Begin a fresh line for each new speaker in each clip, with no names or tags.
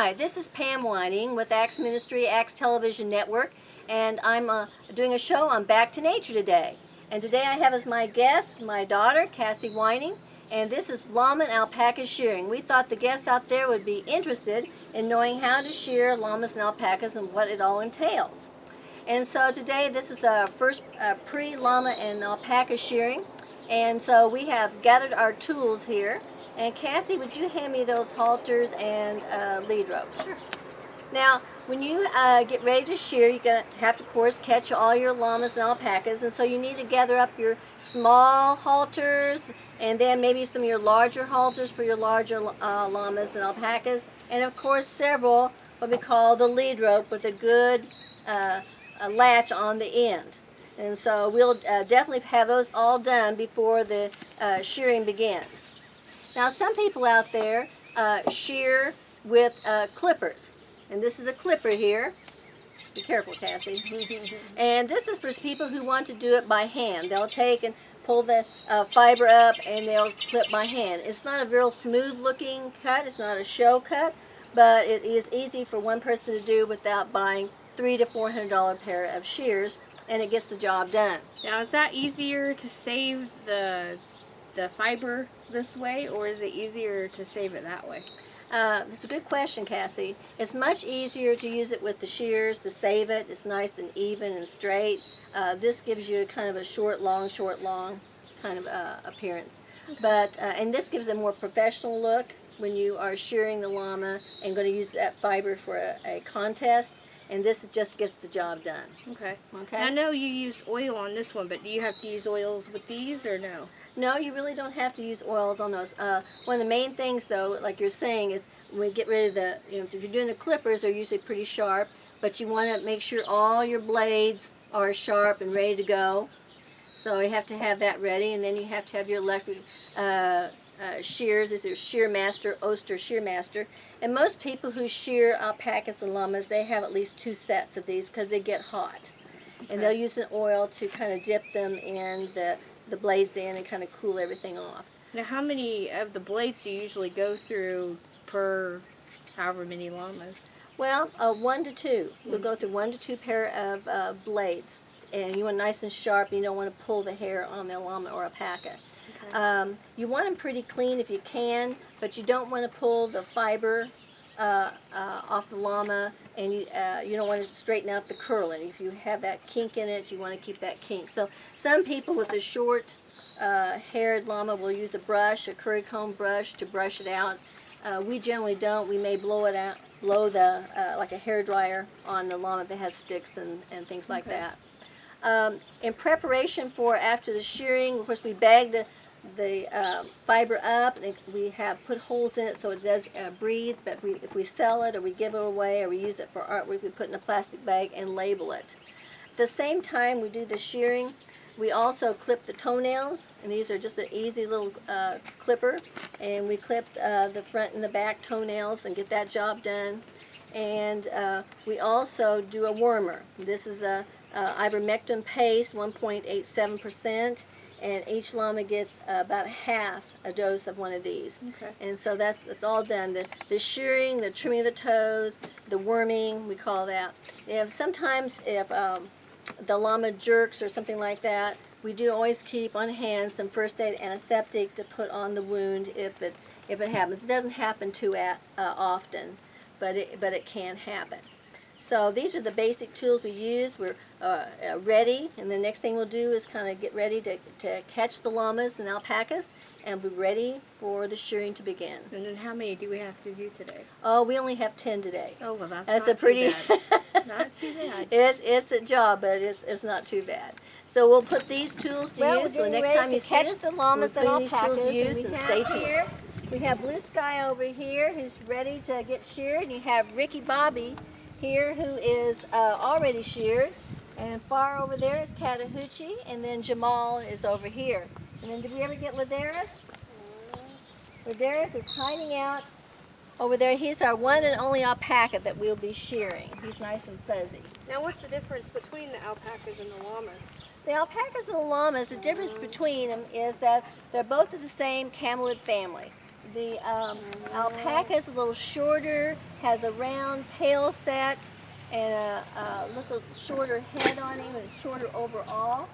Hi, this is Pam Wining with Axe Ministry, Axe Television Network, and I'm doing a show on Back to Nature today. And today I have as my guest my daughter, Cassie Wining, and this is llama and alpaca shearing. We thought the guests out there would be interested in knowing how to shear llamas and alpacas and what it all entails. And so today this is our first pre-llama and alpaca shearing, and so we have gathered our tools here. And Cassie, would you hand me those halters and lead ropes? Sure. Now, when you get ready to shear, you're going to have to, of course, catch all your llamas and alpacas, and so you need to gather up your small halters and then maybe some of your larger halters for your larger llamas and alpacas, and of course several what we call the lead rope with a good latch on the end. And so we'll definitely have those all done before the shearing begins. Now, some people out there shear with clippers, and this is a clipper here. Be careful, Cassie. And this is for people who want to do it by hand. They'll take and pull the fiber up, and they'll clip by hand. It's not a real smooth-looking cut. It's not a show cut, but it is easy for one person to do without buying $300 to $400 pair of shears, and it gets the job done.
Now, is that easier to save the fiber this way, or is it easier to save it that way?
It's a good question, Cassie. It's much easier to use it with the shears to save it. It's nice and even and straight. This gives you kind of a short, long kind of appearance. But and this gives a more professional look when you are shearing the llama and going to use that fiber for a contest. And this just gets the job done.
Okay.
Okay.
I know you use oil on this one, but do you have to use oils with these or no?
No, you really don't have to use oils on those. One of the main things, though, like you're saying, is when we get rid of the, if you're doing the clippers, they're usually pretty sharp, but you want to make sure all your blades are sharp and ready to go. So you have to have that ready, and then you have to have your electric shears. This is Shear Master, Oster Shear Master. And most people who shear alpacas and llamas, they have at least 2 sets of these because they get hot. Okay. And they'll use an oil to kind of dip them in the blades in and kind of cool everything off.
Now, how many of the blades do you usually go through per however many llamas?
Well, 1 to 2. We'll go through 1 to 2 pair of blades. And you want nice and sharp. You don't want to pull the hair on the llama or alpaca. Okay. You want them pretty clean if you can, but you don't want to pull the fiber off the llama, and you don't want to straighten out the curling. If you have that kink in it, you want to keep that kink. So some people with a short haired llama will use a brush, a curry comb brush, to brush it out. We generally don't. We may blow it out, blow the like a hair dryer on the llama that has sticks and things like that. In preparation for after the shearing, of course, we bag the fiber up, and we have put holes in it so it does breathe, but if we sell it or we give it away or we use it for artwork, we put it in a plastic bag and label it. At the same time we do the shearing, we also clip the toenails, and these are just an easy little clipper, and we clip the front and the back toenails and get that job done. And we also do a wormer. This is a ivermectin paste, 1.87%. And each llama gets about half a dose of one of these. Okay. And so that's all done. The shearing, the trimming of the toes, the worming, we call that. Sometimes if the llama jerks or something like that, we do always keep on hand some first aid antiseptic to put on the wound if it happens. It doesn't happen too often, but it can happen. So these are the basic tools we use. We're ready, and the next thing we'll do is kind of get ready to catch the llamas and alpacas, and be ready for the shearing to begin.
And then how many do we have to do today?
Oh, we only have 10 today.
Oh, well, that's
not
a pretty
too bad.
Not too bad.
It's a job, but it's not too bad. So we'll put these tools to use. So the next time you catch see us, the llamas and we'll put these tools to use, and stay tuned. Here, we have Blue Sky over here who's ready to get sheared, and you have Ricky Bobby here who is already sheared, and far over there is Chattahoochee, and then Jamal is over here. And then did we ever get Ladarius? Ladarius is hiding out over there. He's our one and only alpaca that we'll be shearing. He's nice and fuzzy.
Now, what's the difference between the alpacas and the llamas?
The alpacas and the llamas, the difference between them is that they're both of the same camelid family. The alpaca is a little shorter has a round tail set and a little shorter head on him and shorter overall.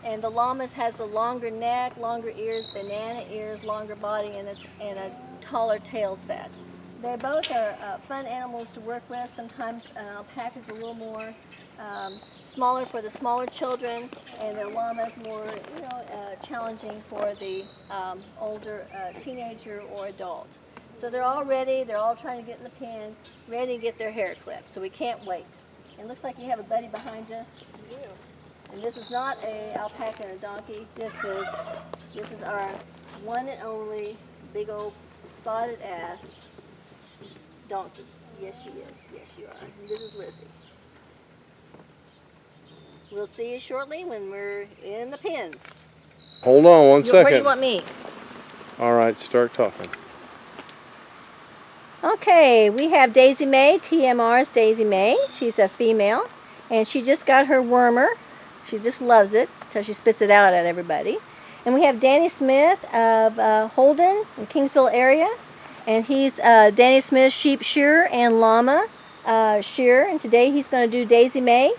And the llamas has a longer neck, longer ears, banana ears, longer body, and a taller tail set. They both are fun animals to work with. Sometimes alpaca is a little more smaller for the smaller children, and the llama is more, challenging for the older teenager or adult. So they're all ready. They're all trying to get in the pen, ready to get their hair clipped. So we can't wait. It looks like you have a buddy behind you. And this is not a alpaca and a donkey. This is our one and only big old spotted ass donkey. Yes, she is. Yes, you are. And this is Lizzie. We'll see you shortly when we're in the pens.
Hold on one second.
Where do you want me?
All right, start talking.
Okay, we have Daisy Mae, TMR's Daisy Mae. She's a female, and she just got her wormer. She just loves it until she spits it out at everybody. And we have Danny Smith of Holden in Kingsville area, and he's Danny Smith's sheep shearer and llama shearer. And today he's going to do Daisy Mae.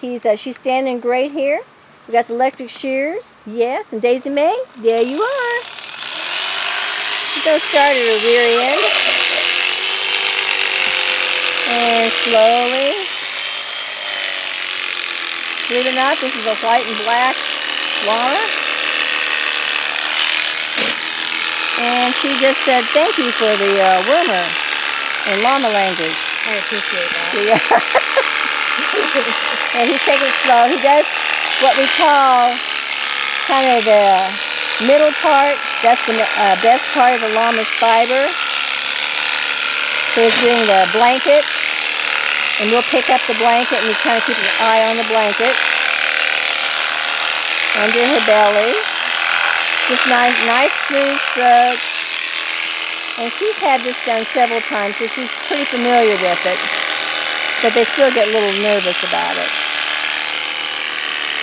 She's standing great here. We got the electric shears, yes, and Daisy Mae, there you are. She's going to start at her rear end. And slowly, believe it or not, this is a white and black llama. And she just said thank you for the wormer in llama language.
I appreciate that.
Yeah. And he's taking it slow. He does what we call kind of the middle part. That's the best part of the llama's fiber. So he's doing the blanket, and we'll pick up the blanket and we kind of keep an eye on the blanket. Under her belly. Just nice smooth strokes. And she's had this done several times, so she's pretty familiar with it. But they still get a little nervous about it.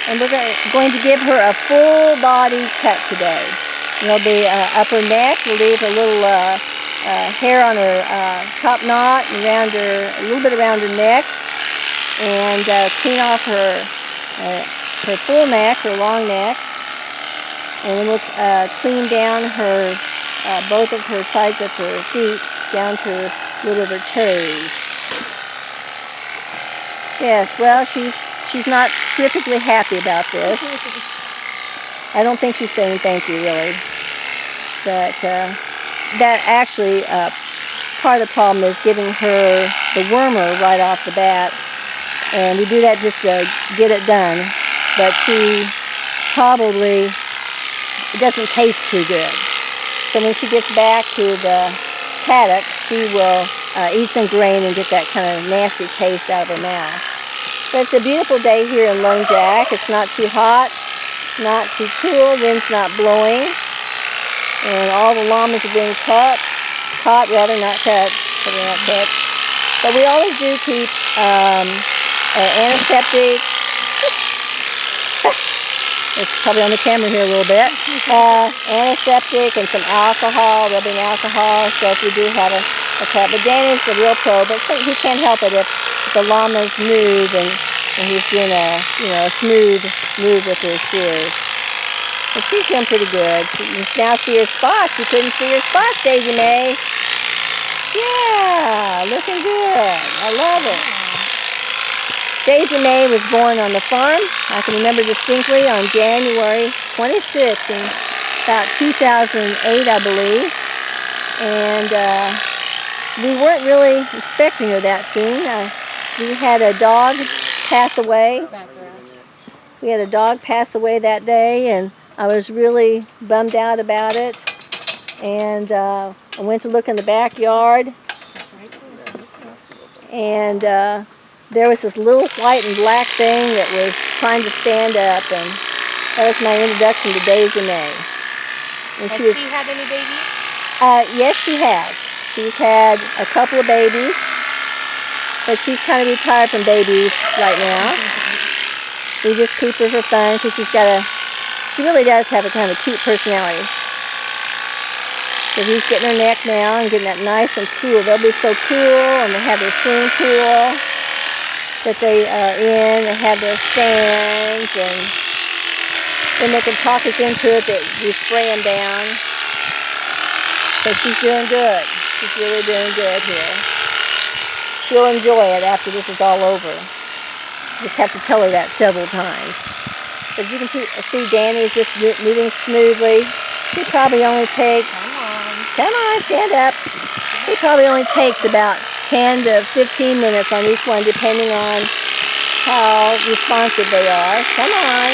And we're going to give her a full body cut today. There'll be upper neck. We'll leave a little hair on her top knot and around her, a little bit around her neck, and clean off her full neck, her long neck, and then we'll clean down her both of her sides of her feet down to a little of her toes. Yes, well, she's not terrifically happy about this. I don't think she's saying thank you, really. But that actually, part of the problem is giving her the wormer right off the bat. And we do that just to get it done. But she probably, it doesn't taste too good. So when she gets back to the paddock, she will eat some grain and get that kind of nasty taste out of her mouth. But it's a beautiful day here in Lone Jack. It's not too hot, not too cool, wind's not blowing. And all the llamas are being caught rather, not cut, so they're not cut. But we always do keep antiseptic. It's probably on the camera here a little bit. Antiseptic and some alcohol, rubbing alcohol, so if we do have a cut. But Danny's the real pro, but he can't help it if the llama's move and he's doing a smooth move with her shears. But she's doing pretty good. You can now see her spots. You couldn't see her spots, Daisy Mae. Yeah, looking good. I love it. Daisy Mae was born on the farm. I can remember distinctly on January 26th in about 2008, I believe. And we weren't really expecting her that soon. We had a dog pass away. We had a dog pass away that day, and I was really bummed out about it. And I went to look in the backyard, and there was this little white and black thing that was trying to stand up, and that was my introduction to Daisy Mae. And
Has she had any babies?
Yes, she has. She's had a couple of babies, but she's kind of retired from babies right now. We just keep her for fun because she really does have a kind of cute personality. So he's getting her neck now and getting that nice and cool. They'll be so cool, and they have their swimming pool that they are in. They have their stands, and when they can talk us into it, we spray them down. So she's doing good. She's really doing good here. She'll enjoy it after this is all over. Just have to tell her that several times. But you can see Danny's just moving smoothly. He probably only takes, come on, stand up. He probably only takes about 10 to 15 minutes on each one, depending on how responsive they are. Come on.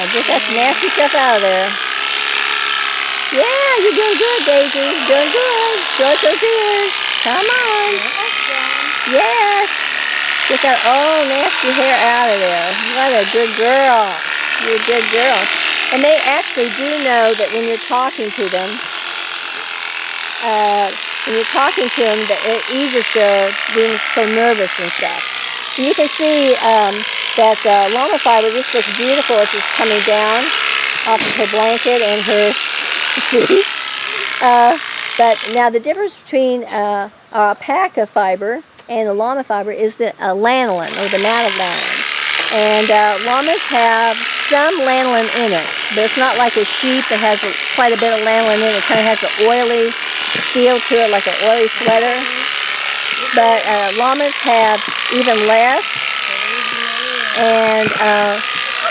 Get that nasty stuff out of there. Yeah, you're doing good, Daisy. You're doing good. Show us those ears. Come on. Yes. Get that old nasty hair out of there. What a good girl. You're a good girl. And they actually do know that when you're talking to them, that it eases their being so nervous and stuff. And you can see that llama fiber just looks beautiful as it's coming down off of her blanket and her feet. But now the difference between our alpaca fiber and the llama fiber is the lanolin, or the lanolin. And llamas have some lanolin in it, but it's not like a sheep that has quite a bit of lanolin in it. It kind of has an oily feel to it, like an oily sweater. But llamas have even less, and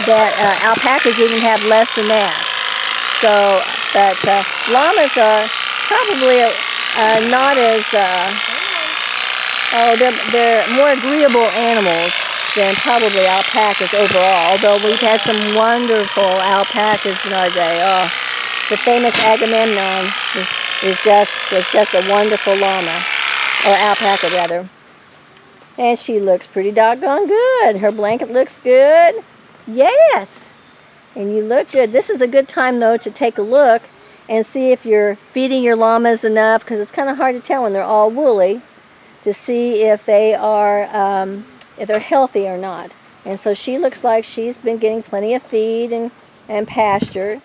that alpacas even have less than that. So, but llamas are probably not as, they're more agreeable animals than probably alpacas overall, although we've had some wonderful alpacas in our day. Oh, the famous Agamemnon was just a wonderful llama, or alpaca rather. And she looks pretty doggone good. Her blanket looks good. Yes, and you look good. This is a good time though to take a look and see if you're feeding your llamas enough, because it's kind of hard to tell when they're all woolly, to see if they are if they're healthy or not. And so she looks like she's been getting plenty of feed and pasture.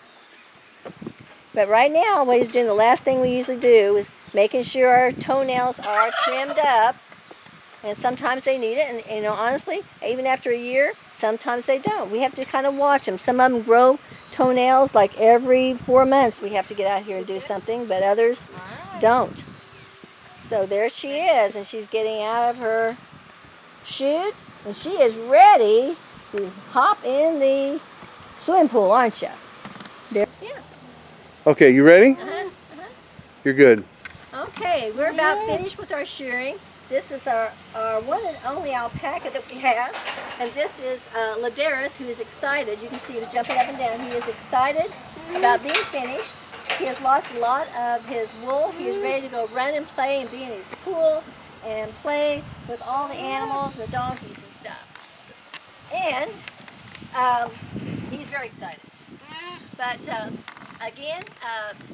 But right now, what he's doing, the last thing we usually do is making sure our toenails are trimmed up. And sometimes they need it, and honestly, even after a year, sometimes they don't. We have to kind of watch them. Some of them grow toenails like every 4 months. We have to get out here and do something, but others don't. So there she is, and she's getting out of her chute, and she is ready to hop in the swimming pool, aren't you? There. Yeah.
Okay, you ready? You're good.
Okay, we're about finished with our shearing. This is our one and only alpaca that we have, and this is Llamas, who is excited. You can see he's jumping up and down. He is excited about being finished. He has lost a lot of his wool. He is ready to go run and play and be in his pool and play with all the animals and the donkeys and stuff. And he's very excited. But again,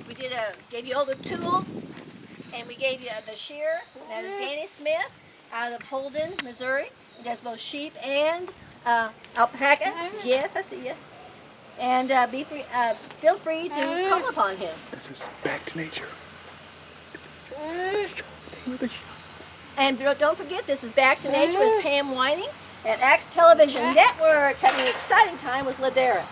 we gave you all the tools, and we gave you the shear. That is Danny Smith out of Holden, Missouri. He does both sheep and alpacas. Yes, I see you. And feel free to call upon him.
This is back to nature.
And don't forget, this is Back to Nature with Pam Wining at Axe Television Network, having an exciting time with Llamas.